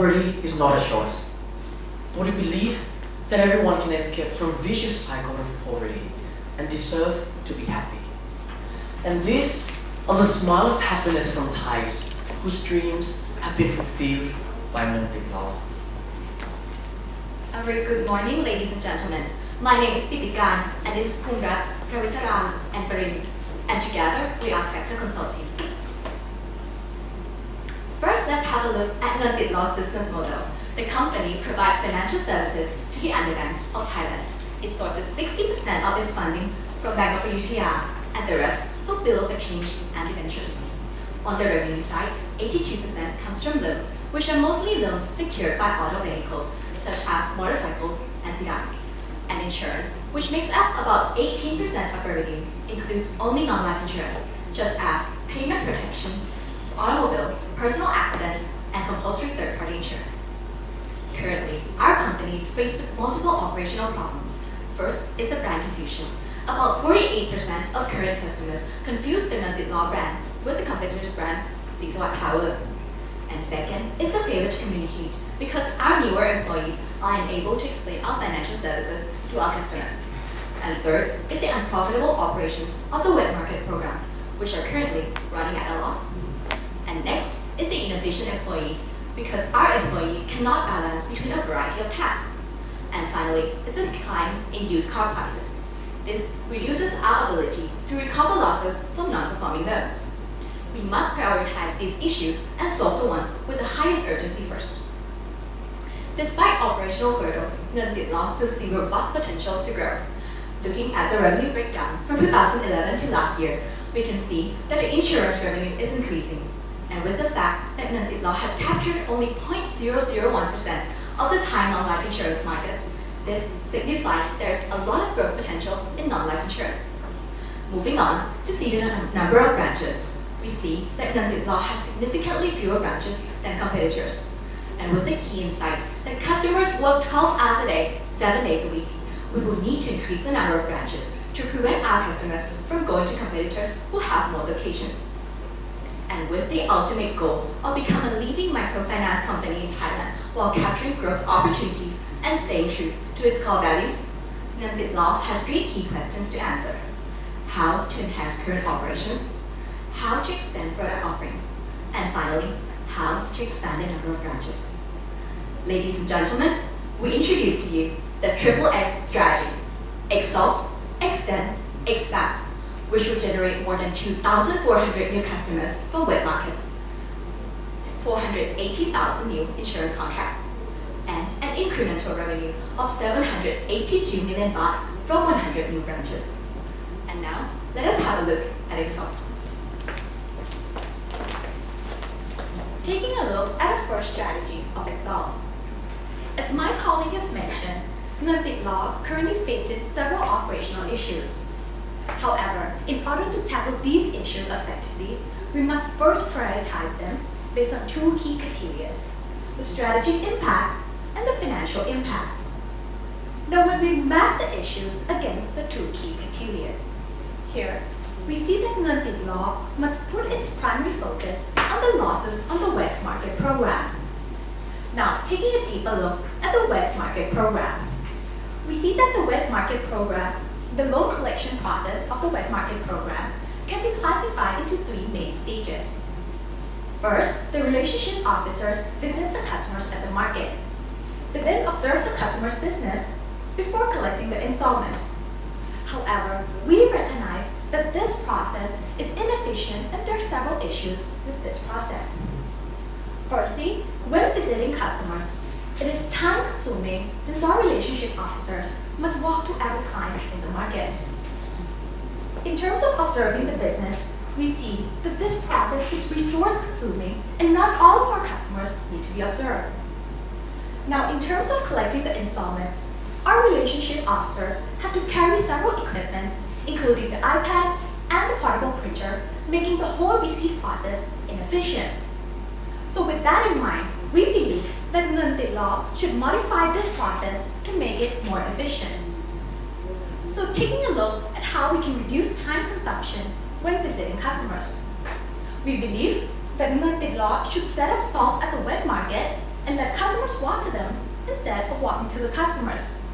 poverty is not a choice, but we believe that everyone can escape from vicious cycle of poverty and deserve to be happy. And these are the smile of happiness from Thais whose dreams have been fulfilled by Nantik Law. A very good morning, ladies and gentlemen. My name is Pitikan, and this is Kumrat, Pravisara, and Parin. And together, we are Specter Consulting. First, let's have a look at Nantik Law's business model. The company provides financial services to the underbanked of Thailand. It sources 60% of its funding from Bank of Ayutthaya and the rest from bill of exchange and debentures. On the revenue side, 82% comes from loans, which are mostly loans secured by auto vehicles, such as motorcycles and sedans. And insurance, which makes up about 18% of revenue, includes only non-life insurance, such as payment protection, automobile, personal accident, and compulsory third-party insurance. Currently, our company is faced with multiple operational problems. First is the brand confusion. About 48% of current customers confuse the Nantik Law brand with the competitor's brand, Exalt Power. And second is the failure to communicate, because our newer employees are unable to explain our financial services to our customers. And third is the unprofitable operations of the wet market programs, which are currently running at a loss. And next is the inefficient employees, because our employees cannot balance between a variety of tasks. And finally is the decline in used car prices. This reduces our ability to recover losses from non-performing loans. We must prioritize these issues and solve the one with the highest urgency first. Despite operational hurdles, Nantik Law still sees robust potentials to grow. Looking at the revenue breakdown from 2011 to last year, we can see that the insurance revenue is increasing. And with the fact that Nantik Law has captured only 0.001% of the Thai non-life insurance market, this signifies there is a lot of growth potential in non-life insurance. Moving on to see the number of branches, we see that Nantik Law has significantly fewer branches than competitors. And with the key insight that customers work 12 hours a day, 7 days a week, we will need to increase the number of branches to prevent our customers from going to competitors who have more location. And with the ultimate goal of becoming a leading microfinance company in Thailand while capturing growth opportunities and staying true to its core values, Nantik Law has 3 key questions to answer. How to enhance current operations, how to extend product offerings, and finally, how to expand the number of branches. Ladies and gentlemen, we introduce to you the Triple X strategy: Exalt, Extend, Expat, which will generate more than 2,400 new customers from web markets, 480,000 new insurance contracts, and an incremental revenue of 782 million baht from 100 new branches. And now, let us have a look at Exalt. Taking a look at the first strategy of Exalt. As my colleague have mentioned, Nantik Law currently faces several operational issues. However, in order to tackle these issues effectively, we must first prioritize them based on 2 key criteria: the strategic impact and the financial impact. Now, when we map the issues against the 2 key criteria, here we see that Nantik Law must put its primary focus on the losses on the wet market program. Now, taking a deeper look at the wet market program, we see that the wet market program, the loan collection process of the wet market program, can be classified into 3 main stages. First, the relationship officers visit the customers at the market. They then observe the customer's business before collecting the installments. However, we recognize that this process is inefficient and there are several issues with this process. Firstly, when visiting customers, it is time-consuming since our relationship officers must walk to every client in the market. In terms of observing the business, we see that this process is resource-consuming and not all of our customers need to be observed. Now, in terms of collecting the installments, our relationship officers have to carry several equipments, including the iPad and the portable printer, making the whole receipt process inefficient. So with that in mind, we believe that Nantik Law should modify this process to make it more efficient. So taking a look at how we can reduce time consumption when visiting customers. We believe that Nantik Law should set up stalls at the wet market and let customers walk to them instead of walking to the customers.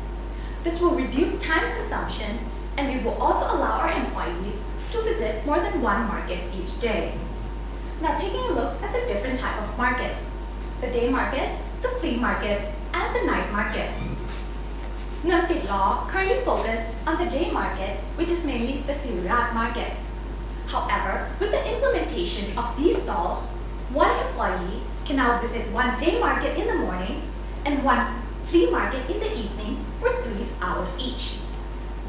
This will reduce time consumption, and we will also allow our employees to visit more than one market each day. Now, taking a look at the different type of markets: the day market, the flea market, and the night market. Nguyen Tịt Law currently focus on the day market, which is mainly the Sirat market. However, with the implementation of these stalls, one employee can now visit one day market in the morning and one flea market in the evening for 3 hours each.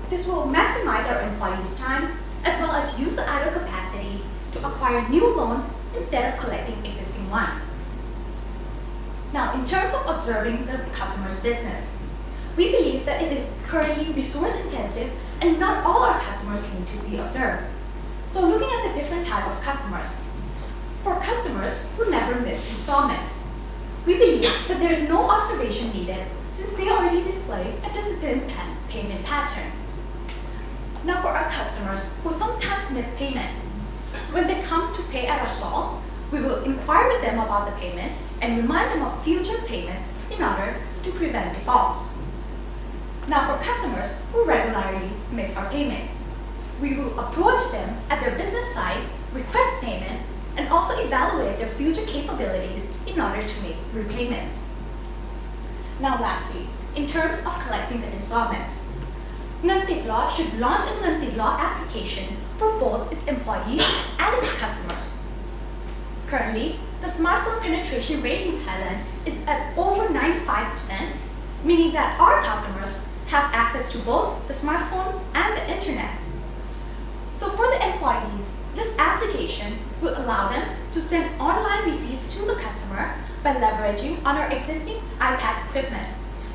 This will maximize our employees' time as well as use the idle capacity to acquire new loans instead of collecting existing ones. Now, in terms of observing the customer's business, we believe that it is currently resource intensive and not all our customers need to be observed. So looking at the different type of customers, for customers who never miss installments, we believe that there is no observation needed since they already display a disciplined payment pattern. Now, for our customers who sometimes miss payment, when they come to pay at our stalls, we will inquire with them about the payment and remind them of future payments in order to prevent defaults. Now, for customers who regularly miss our payments, we will approach them at their business site, request payment, and also evaluate their future capabilities in order to make repayments. Now, lastly, in terms of collecting the installments, Nguyen Tịt Law should launch a Nguyen Tịt Law application for both its employees and its customers. Currently, the smartphone penetration rate in Thailand is at over 95%, meaning that our customers have access to both the smartphone and the internet. So for the employees, this application will allow them to send online receipts to the customer by leveraging on our existing iPad equipment,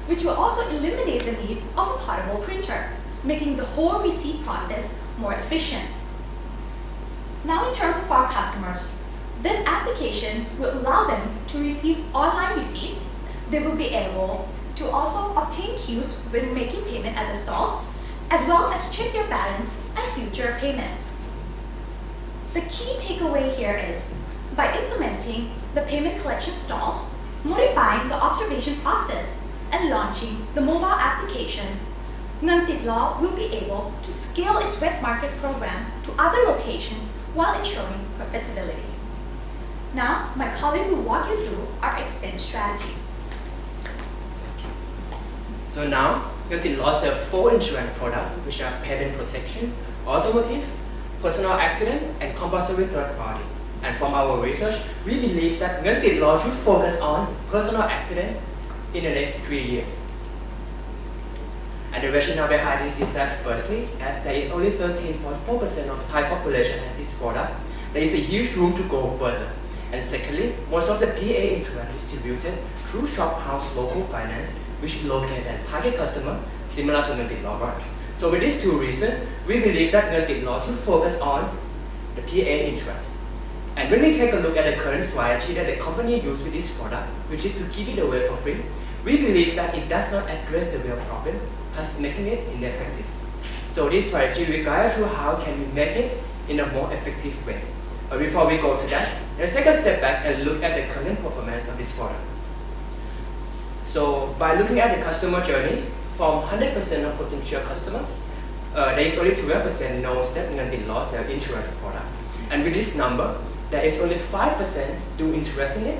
which will also eliminate the need of a portable printer, making the whole receipt process more efficient. Now, in terms of our customers, this application will allow them to receive online receipts. They will be able to also obtain queues when making payment at the stalls, as well as check their balance and future payments. The key takeaway here is, by implementing the payment collection stalls, modifying the observation process, and launching the mobile application, Nguyen Tịt Law will be able to scale its web market program to other locations while ensuring profitability. Now, my colleague will walk you through our expense strategy. So now, Nguyen Tịt Law sells 4 insurance products, which are payment protection, automotive, personal accident, and compulsory third party. And from our research, we believe that Nguyen Tịt Law should focus on personal accident in the next 3 years. And the rationale behind this is that, firstly, as there is only 13.4% of Thai population has this product, there is a huge room to go further. And secondly, most of the PA insurance is distributed through Shop House Local Finance, which is located at target customer similar to Nguyen Tịt Law branch. So with these 2 reasons, we believe that Nguyen Tịt Law should focus on the PA insurance. And when we take a look at the current strategy that the company uses with this product, which is to give it away for free, we believe that it does not address the real problem, thus making it ineffective. So this strategy will guide through how can we make it in a more effective way. But before we go to that, let's take a step back and look at the current performance of this product. So by looking at the customer journeys, from 100% of potential customers, there is only 12% knows that Nguyen Tịt Law sells insurance product. And with this number, there is only 5% do interest in it,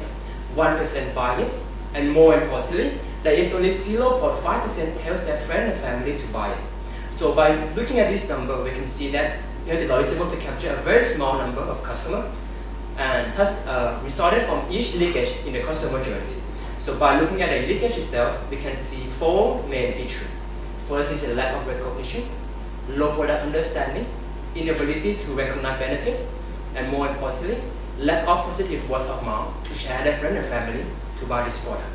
1% buy it, and more importantly, there is only 0.5% tells their friend and family to buy it. So by looking at this number, we can see that Nguyen Tịt Law is able to capture a very small number of customers, and thus resulted from each leakage in the customer journeys. So by looking at the leakage itself, we can see 4 main issues. First is a lack of recognition, low product understanding, inability to recognize benefit, and more importantly, lack of positive word of mouth to share their friend and family to buy this product.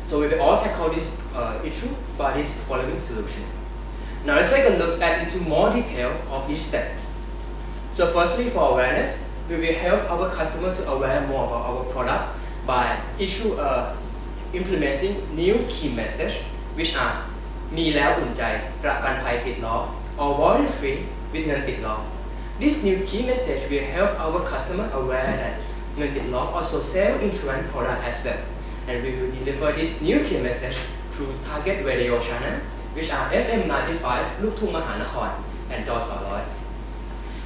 So we will all tackle this issue by this following solution. Now let's take a look into more detail of each step. So firstly, for awareness, we will help our customer to aware more about our product by implementing new key message, which are มีแล้วอุ่นใจประกันภัยติดล้อ or worry free with เงินติดล้อ This new key message will help our customer aware that เงินติดล้อ also sell insurance product as well. and we will deliver this new key message through target radio channel, which are FM 95, Luktung Mahanakhon, and Dosaloi.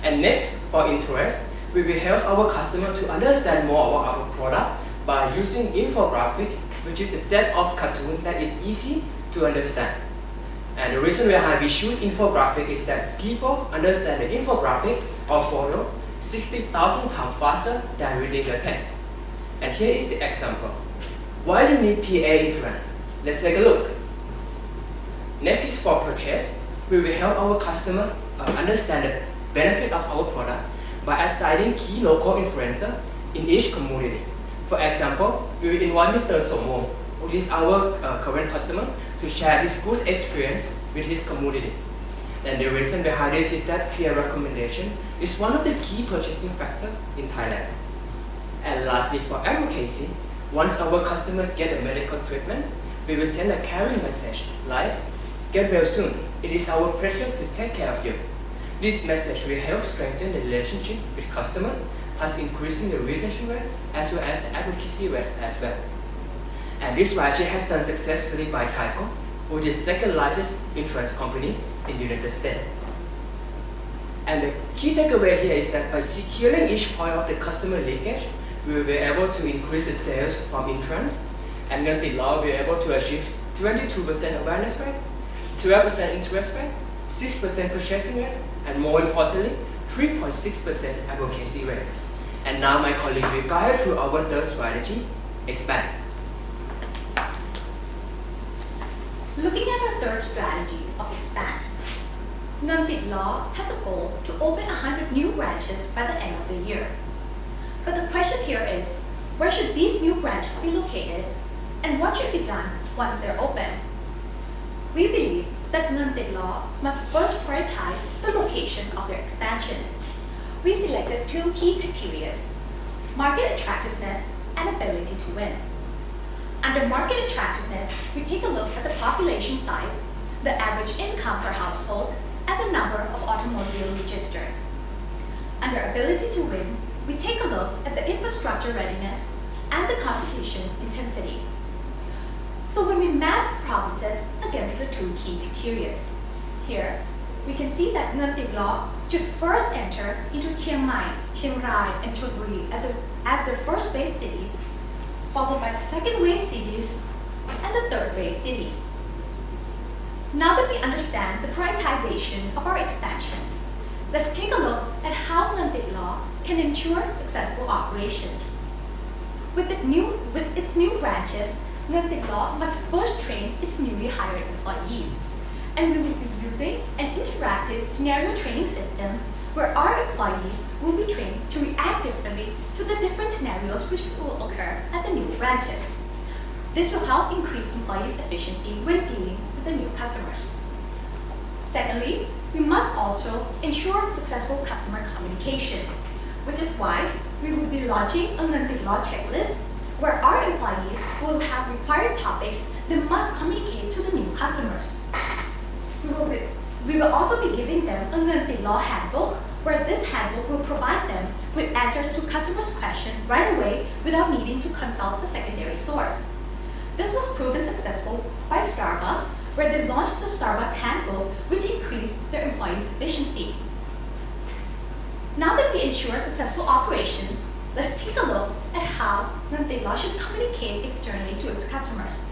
And next, for interest, we will help our customer to understand more about our product by using infographic, which is a set of cartoons that is easy to understand. And the reason why we choose infographic is that people understand the infographic or photo 60,000 times faster than reading the text. And here is the example. Why you need PA in trend? Let's take a look. Next is for purchase. We will help our customer understand the benefit of our product by assigning key local influencer in each community. For example, we will invite Mr. Somo, who is our current customer, to share his good experience with his community. And the reason behind this is that peer recommendation is one of the key purchasing factors in Thailand. And lastly, for advocacy, once our customer get a medical treatment, we will send a caring message like, "Get well soon. It is our pleasure to take care of you." This message will help strengthen the relationship with customer, thus increasing the retention rate as well as the advocacy rate as well. And this strategy has done successfully by Geico, who is the second largest insurance company in the United States. And the key takeaway here is that by securing each point of the customer leakage, we will be able to increase the sales from insurance, and Ngan Tit Law will be able to achieve 22% awareness rate, 12% interest rate, 6% purchasing rate, and more importantly, 3.6% advocacy rate. And now my colleague will guide through our third strategy, Expat. Looking at our third strategy of Expat, Ngan Tit Law has a goal to open 100 new branches by the end of the year. But the question here is, where should these new branches be located, and what should be done once they're open? We believe that Ngan Tit Law must first prioritize the location of their expansion. We selected two key criteria: market attractiveness and ability to win. Under market attractiveness, we take a look at the population size, the average income per household, and the number of automobile registered. Under ability to win, we take a look at the infrastructure readiness and the competition intensity. So when we map the provinces against the two key criteria, here we can see that Ngan Tit Law should first enter into Chiang Mai, Chiang Rai, and Chonburi as their first wave cities, followed by the second wave cities and the third wave cities. Now that we understand the prioritization of our expansion, let's take a look at how Ngan Tit Law can ensure successful operations. With its new branches, Ngan Tit Law must first train its newly hired employees, and we will be using an interactive scenario training system where our employees will be trained to react differently to the different scenarios which will occur at the new branches. This will help increase employees' efficiency when dealing with the new customers. Secondly, we must also ensure successful customer communication, which is why we will be launching a Ngan Tit Law checklist where our employees will have required topics they must communicate to the new customers. We will also be giving them a Ngan Tit Law handbook, where this handbook will provide them with answers to customers' questions right away without needing to consult a secondary source. This was proven successful by Starbucks, where they launched the Starbucks handbook, which increased their employees' efficiency. Now that we ensure successful operations, let's take a look at how Ngan Tit Law should communicate externally to its customers.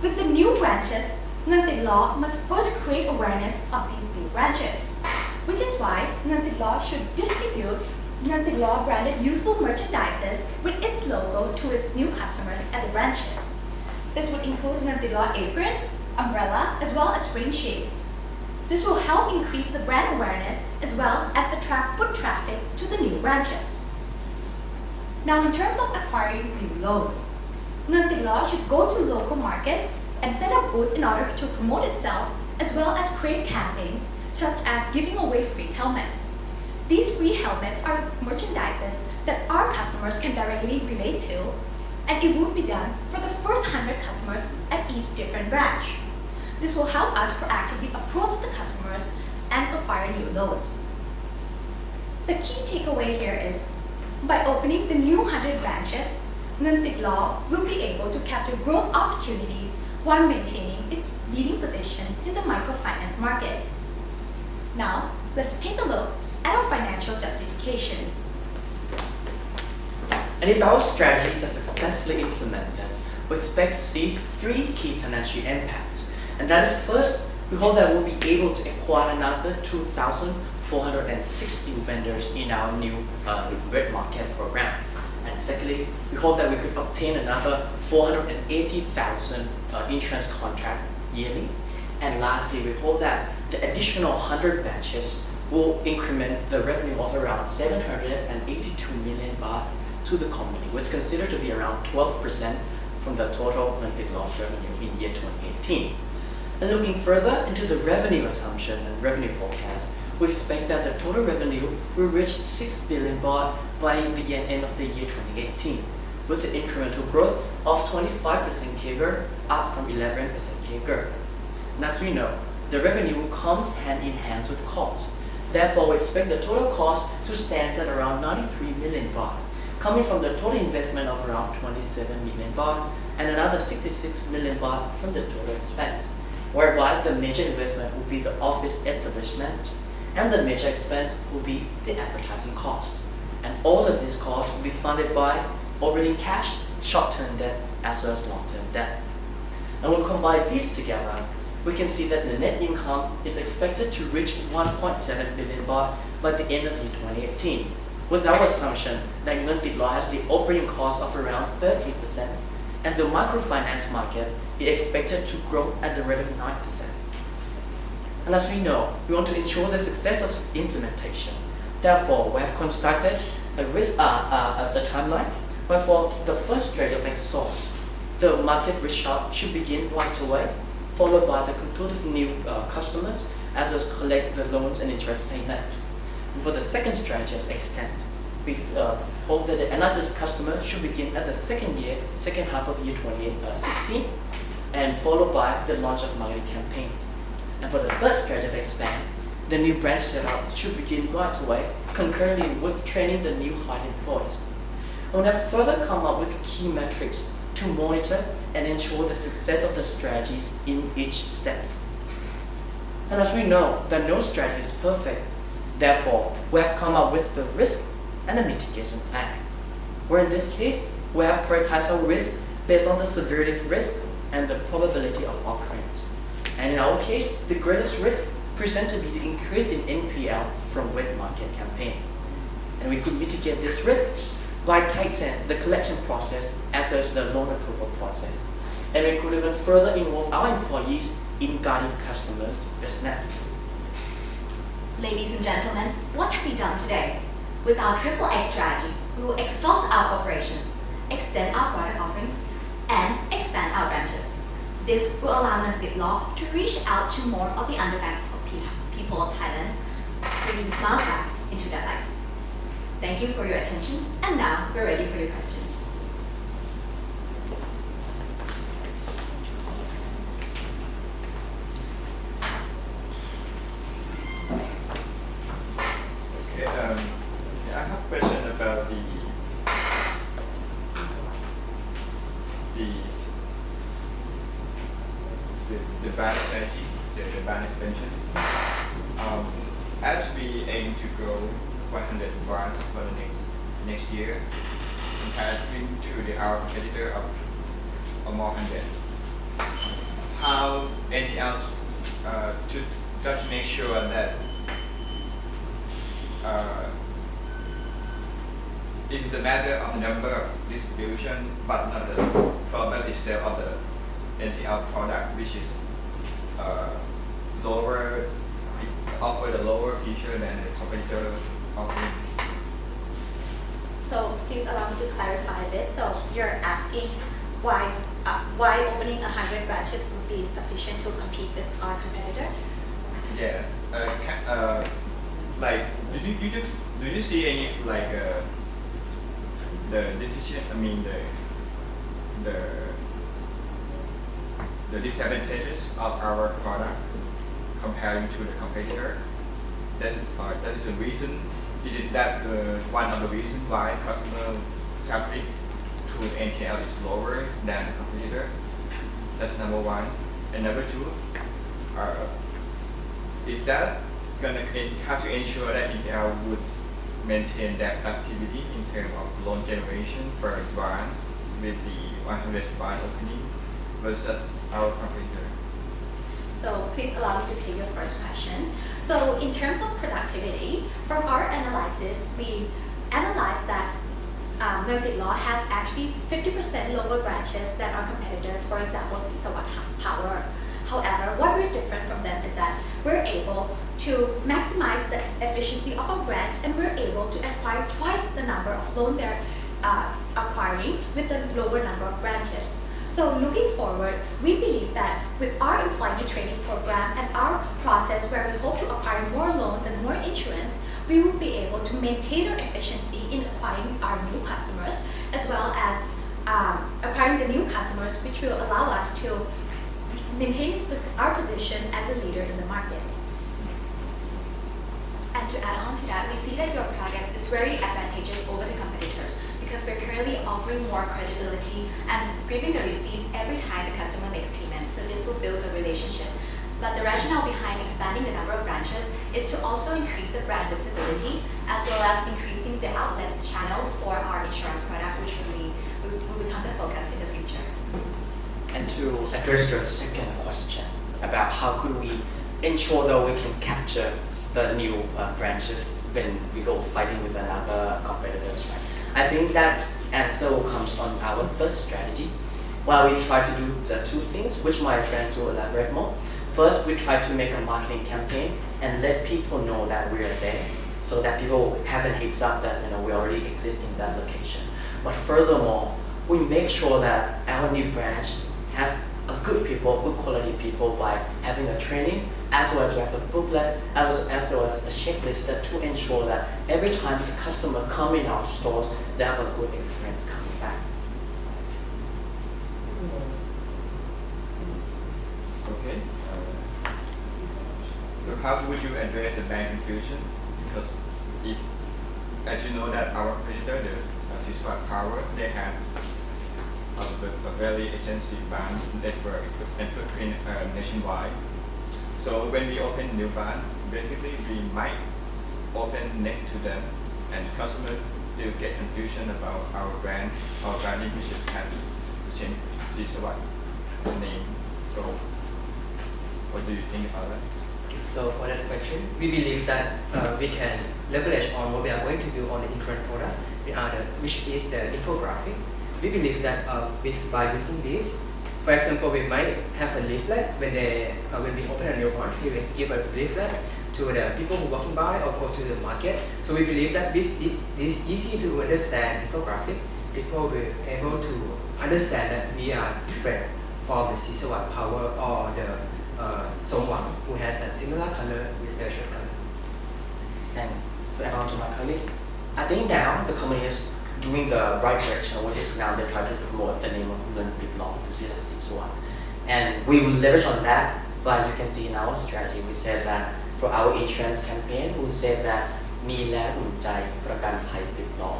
With the new branches, Ngan Tit Law must first create awareness of these new branches, which is why Ngan Tit Law should distribute Ngan Tit Law branded useful merchandises with its logo to its new customers at the branches. This would include Ngan Tit Law apron, umbrella, as well as rain shades. This will help increase the brand awareness as well as attract foot traffic to the new branches. Now, in terms of acquiring new loads, Ngan Tit Law should go to local markets and set up booths in order to promote itself, as well as create campaigns such as giving away free helmets. These free helmets are merchandises that our customers can directly relate to, and it will be done for the first 100 customers at each different branch. This will help us proactively approach the customers and acquire new loads. The key takeaway here is, by opening the new 100 branches, Nguyen Thich Law will be able to capture growth opportunities while maintaining its leading position in the microfinance market. Now, let's take a look at our financial justification. And if our strategies are successfully implemented, we expect to see three key financial impacts. And that is, first, we hope that we'll be able to acquire another 2,460 vendors in our new red market program. And secondly, we hope that we could obtain another 480,000 insurance contract yearly. And lastly, we hope that the additional 100 batches will increment the revenue of around 782 million baht to the company, which is considered to be around 12% from the total Nguyen Thich Law's revenue in year 2018. And looking further into the revenue assumption and revenue forecast, we expect that the total revenue will reach 6 billion baht by the end of the year 2018, with the incremental growth of 25% CAGR, up from 11% CAGR. And as we know, the revenue comes hand in hand with cost. Therefore, we expect the total cost to stand at around 93 million baht, coming from the total investment of around 27 million baht and another 66 million baht from the total expense, whereby the major investment will be the office establishment and the major expense will be the advertising cost. And all of these costs will be funded by operating cash, short-term debt, as well as long-term debt. And when we combine these together, we can see that the net income is expected to reach 1.7 billion baht by the end of year 2018, with our assumption that Nguyen Thich Law has the operating cost of around 13%, and the microfinance market is expected to grow at the rate of 9%. And as we know, we want to ensure the success of implementation. Therefore, we have constructed a timeline, where for the first trade of Exalt, the market reach out should begin right away, followed by the conclude of new customers, as well as collect the loans and interest payments. And for the second strategy of Extend, we hope that the analysis customer should begin at the second half of year 2016, and followed by the launch of marketing campaigns. And for the third strategy of Expand, the new branch setup should begin right away, concurrently with training the new hired employees. And we have further come up with key metrics to monitor and ensure the success of the strategies in each steps. And as we know that no strategy is perfect, therefore we have come up with the risk and the mitigation plan, where in this case we have prioritized our risk based on the severity of risk and the probability of occurrence. And in our case, the greatest risk presented to be the increase in NPL from wet market campaign. And we could mitigate this risk by tightening the collection process as well as the loan approval process. And we could even further involve our employees in guiding customers' business. Ladies and gentlemen, what have we done today? With our Triple X strategy, we will exalt our operations, extend our product offerings, and expand our branches. This will allow Nguyen Thich Law to reach out to more of the underbanked people of Thailand, bringing smiles back into their lives. Thank you for your attention, and now we're ready for your questions. Okay, I have a question about the brand strategy, the brand expansion. As we aim to grow 100 brands for the next year, comparing to our competitor of more 100, how NTL to just make sure that it is a matter of the number of distribution, but not the product itself of the NTL product, which is offer the lower feature than the competitor offering. So please allow me to clarify a bit. So you're asking why opening 100 branches would be sufficient to compete with our competitors? Yes. Like, do you see any like the deficient? I mean the disadvantages of our product comparing to the competitor? That is the reason. Is it that one of the reasons why customer traffic to through the NTL is lower than the competitor. That's number one. And number two, is that gonna have to ensure that NTL would maintain that activity in terms of loan generation per branch with the 100 branch opening versus our competitor? So please allow me to take your first question. So in terms of productivity, from our analysis, we analyzed that Nordic Law has actually 50% lower branches than our competitors, for example, Sisawat Power. However, what we're different from them is that we're able to maximize the efficiency of our branch, and we're able to acquire twice the number of loan they're acquiring with the lower number of branches. So looking forward, we believe that with our employee training program and our process where we hope to acquire more loans and more insurance, we will be able to maintain our efficiency in acquiring our new customers, as well as acquiring the new customers, which will allow us to maintain our position as a leader in the market. And to add on to that, we see that your product is very advantageous over the competitors because we're currently offering more credibility and giving the receipts every time the customer makes payments. So this will build a relationship. But the rationale behind expanding the number of branches is to also increase the brand visibility as well as increasing the outlet channels for our insurance product, which will become the focus in the future. And to address your second question about how could we ensure that we can capture the new branches when we go fighting with another competitors, right? I think that answer comes on our third strategy, where we try to do the two things, which my friends will elaborate more. First, we try to make a marketing campaign and let people know that we are there, so that people have a heads up that we already exist in that location. But furthermore, we make sure that our new branch has a good quality people by having a training, as well as we have a booklet, as well as a checklist to ensure that every time the customer come in our stores, they have a good experience coming back. Okay. So how would you address the bank confusion? Because if, as you know, that our competitor, the Sisawat Power, they have a very extensive branch network and footprint nationwide. So when we open new branch, basically we might open next to them, and customers will get confusion about our brand, our branding, which has the same Sisawat name. So what do you think about that? So for that question, we believe that we can leverage on what we are going to do on the insurance product, which is the infographic. We believe that by using this, for example, we might have a leaflet when we open a new branch. We will give a leaflet to the people who are walking by or go to the market. So we believe that this easy to understand infographic. People will be able to understand that we are different from the Sisawat Power or the someone who has a similar color with their shirt color. And to add on to my colleague, I think now the company is doing the right direction, which is now they try to promote the name of Olympic Law instead of Sisawat. And we will leverage on that, but you can see in our strategy, we said that for our insurance campaign, we said that มีและอุ่นใจประกันภัยติดล้อ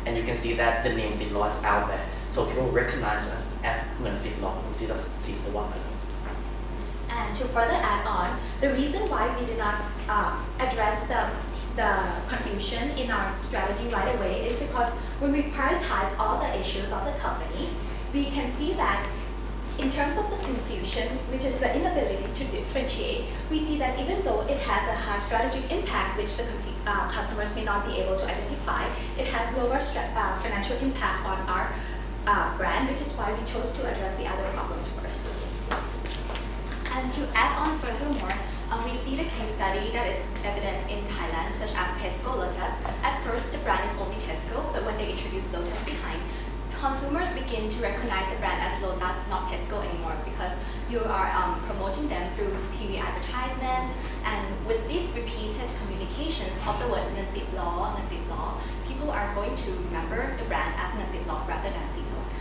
and you can see that the name ติดล้อ is out there, so people recognize us as เหมือนติดล้อ instead of Sisawat. And to further add on, the reason why we did not address the confusion in our strategy right away is because when we prioritize all the issues of the company, we can see that in terms of the confusion, which is the inability to differentiate, we see that even though it has a high strategic impact, which the customers may not be able to identify, it has lower financial impact on our brand, which is why we chose to address the other problems first. And to add on furthermore, we see the case study that is evident in Thailand, such as Tesco Lotus. At first, the brand is only Tesco, but when they introduce Lotus behind, consumers begin to recognize the brand as Lotus, not Tesco anymore, because you are promoting them through TV advertisements, and with these repeated communications of the word Ngan Tit Law, people are going to remember the brand as Ngan Tit Law rather than Sisawat.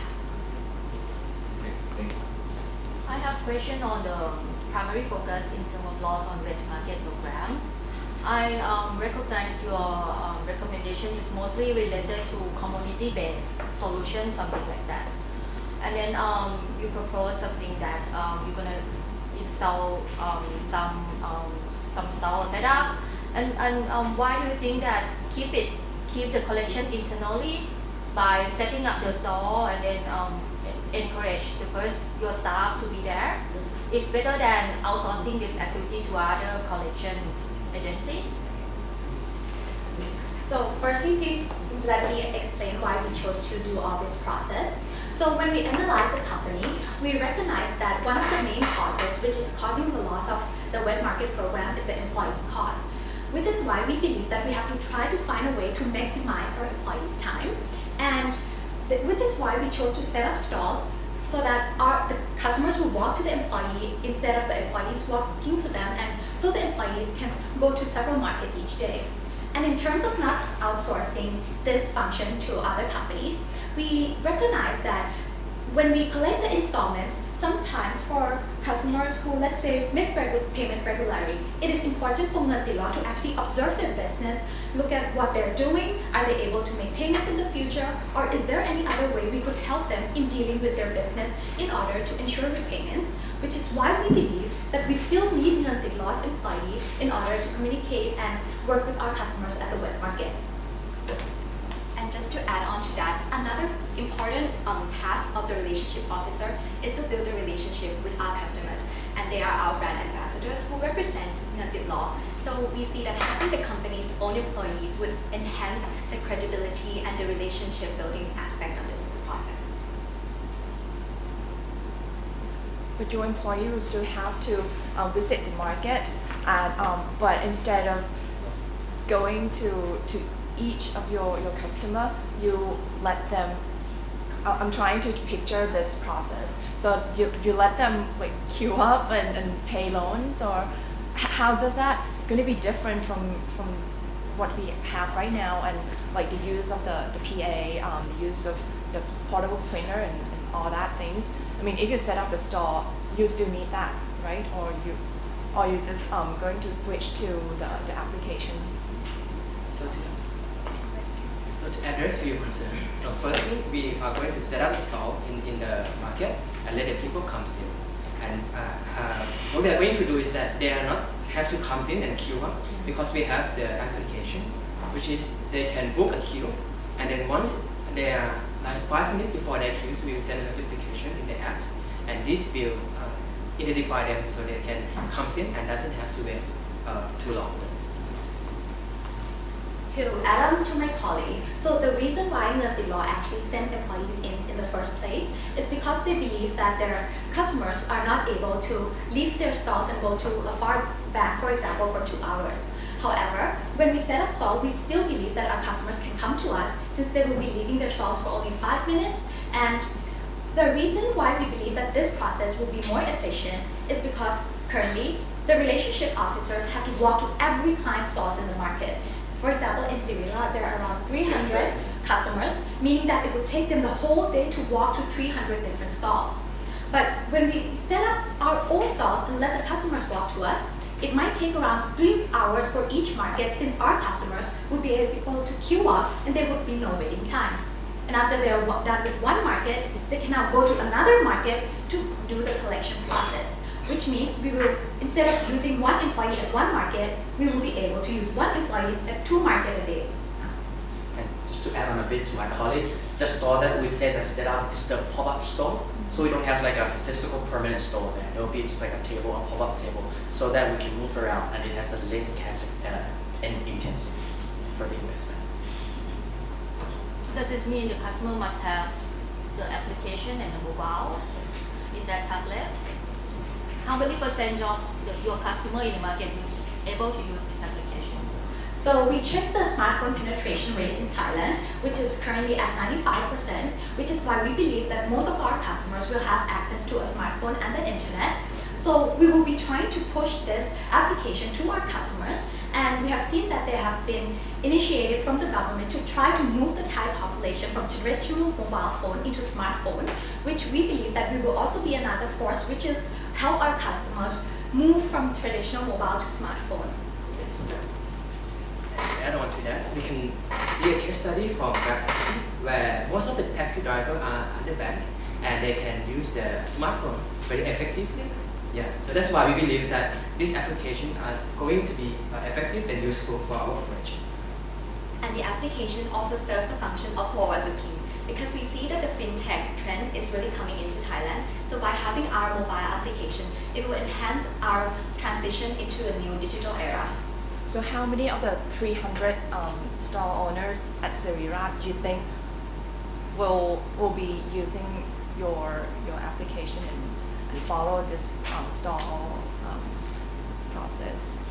Okay, thank you. I have a question on the primary focus in terms of loss on wet market program. I recognize your recommendation is mostly related to community-based solution, something like that. And then you propose something that you're gonna install some store setup. And why do you think that keep the collection internally by setting up the store and then encourage your staff to be there? It's better than outsourcing this activity to other collection agency. So firstly, please let me explain why we chose to do all this process. So when we analyze a company, we recognize that one of the main causes which is causing the loss of the wet market program is the employee cost, which is why we believe that we have to try to find a way to maximize our employees' time, and which is why we chose to set up stalls so that the customers will walk to the employee instead of the employees walking to them, and so the employees can go to several markets each day. And in terms of not outsourcing this function to other companies, we recognize that when we collect the installments, sometimes for customers who, let's say, miss payment regularly, it is important for Ngantilaw to actually observe their business, look at what they're doing, are they able to make payments in the future, or is there any other way we could help them in dealing with their business in order to ensure repayments, which is why we believe that we still need Ngantilaw's employee in order to communicate and work with our customers at the wet market. And just to add on to that, another important task of the relationship officer is to build a relationship with our customers, and they are our brand ambassadors who represent Ngantilaw. So we see that having the company's own employees would enhance the credibility and the relationship building aspect of this process. But your employee will still have to visit the market, and but instead of going to each of your customer, you let them. I'm trying to picture this process. So you let them like queue up and pay loans, or how does that going to be different from what we have right now, and like the use of the PA, the use of the portable printer and all that things. I mean, if you set up a store, you still need that, right? Or you just going to switch to the application. So to address your concern, firstly, we are going to set up a stall in the market and let the people come in. And what we are going to do is that they are not have to come in and queue up, because we have the application, which is they can book a queue, and then once they are like 5 minutes before their queues, we will send a notification in the apps, and this will identify them so they can come in and doesn't have to wait too long. To add on to my colleague, so the reason why Ngantilaw actually sent employees in the first place is because they believe that their customers are not able to leave their stalls and go to a far back, for example, for 2 hours. However, when we set up stall, we still believe that our customers can come to us since they will be leaving their stalls for only 5 minutes. And the reason why we believe that this process will be more efficient is because currently the relationship officers have to walk to every client's stalls in the market. For example, in Sirila, there are around 300 customers, meaning that it would take them the whole day to walk to 300 different stalls. But when we set up our own stalls and let the customers walk to us, it might take around 3 hours for each market, since our customers would be able to queue up and there would be no waiting time. And after they're done with one market, they can now go to another market to do the collection process, which means we will, instead of using one employee at one market, we will be able to use one employee at 2 markets a day. And just to add on a bit to my colleague, the store that we said that's set up is the pop-up store. So we don't have like a physical permanent store there. It will be just like a table, a pop-up table, so that we can move around, and it has a less cash and intensity for the investment. Does it mean the customer must have the application and the mobile in that tablet? How many percent of your customer in the market is able to use this application? So we checked the smartphone penetration rate in Thailand, which is currently at 95%, which is why we believe that most of our customers will have access to a smartphone and the internet. So we will be trying to push this application to our customers, and we have seen that they have been initiated from the government to try to move the Thai population from terrestrial mobile phone into smartphone, which we believe that we will also be another force which will help our customers move from traditional mobile to smartphone. add on to that, we can see a case study from Grab Taxi where most of the taxi drivers are underbanked and they can use their smartphone very effectively. Yeah, so that's why we believe that this application is going to be effective and useful for our operation. And the application also serves the function of forward-looking because we see that the fintech trend is really coming into Thailand. So by having our mobile application, it will enhance our transition into a new digital era. So how many of the 300 stall owners at Serira do you think will be using your application and follow this stall process?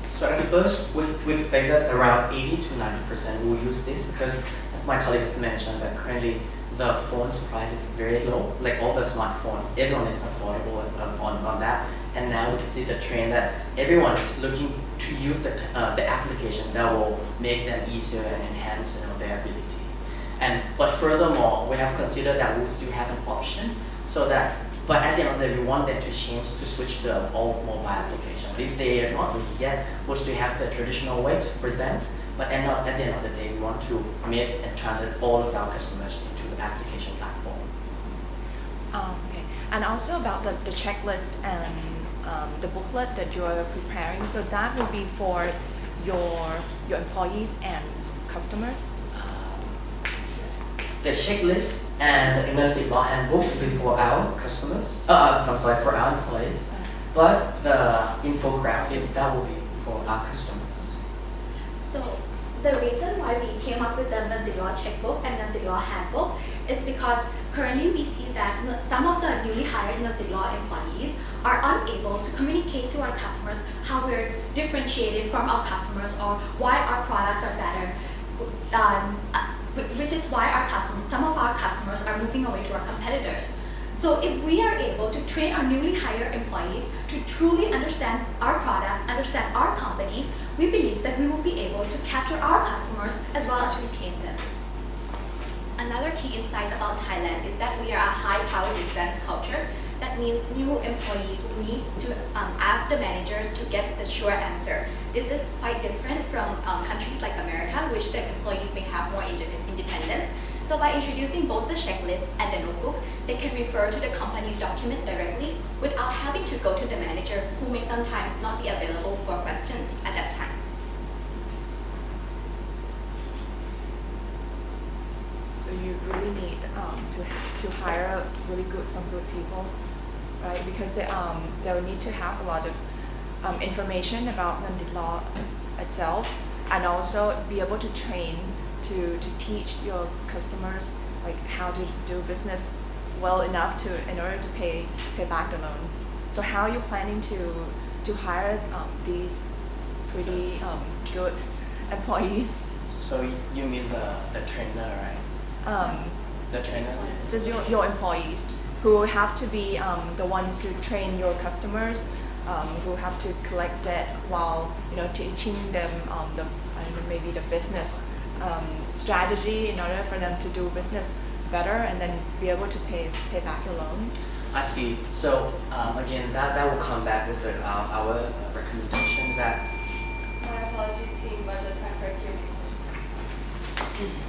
So at first, with Specter, around 80 to 90% will use this because, as my colleague has mentioned, that currently the phone's price is very low. Like all the smartphone, everyone is affordable on that. And now we can see the trend that everyone is looking to use the application that will make them easier and enhance their ability. But furthermore, we have considered that we will still have an option so that. But at the end of the day, we want them to switch to all mobile application. But if they are not ready yet, we'll still have the traditional ways for them. But at the end of the day, we want to make and transit all of our customers into the application platform. Okay, and also about the checklist and the booklet that you are preparing. So that will be for your employees and customers. The checklist and the Exalt law handbook will be for our customers. For our employees. But the infographic that will be for our customers. So the reason why we came up with the law checkbook and the law handbook is because currently we see that some of the newly hired law employees are unable to communicate to our customers how we're differentiated from our customers or why our products are better. Which is why some of our customers are moving away to our competitors. So if we are able to train our newly hired employees to truly understand our products, understand our company, we believe that we will be able to capture our customers as well as retain them. Another key insight about Thailand is that we are a high power distance culture. That means new employees will need to ask the managers to get the sure answer. This is quite different from countries like America, which the employees may have more independence. So by introducing both the checklist and the notebook, they can refer to the company's document directly without having to go to the manager, who may sometimes not be available for questions at that time. So you really need to hire some good people, right? Because they will need to have a lot of information about the law itself, and also be able to train to teach your customers like how to do business well enough in order to pay back the loan. So how are you planning to hire these pretty good employees? So you mean the trainer, right? The trainer? Just your employees who have to be the ones who train your customers, who have to collect debt while teaching them maybe the business strategy in order for them to do business better and then be able to pay back your loans. I see. So again, that will come back with our recommendations that. My apologies, team, but the time for Q&A session.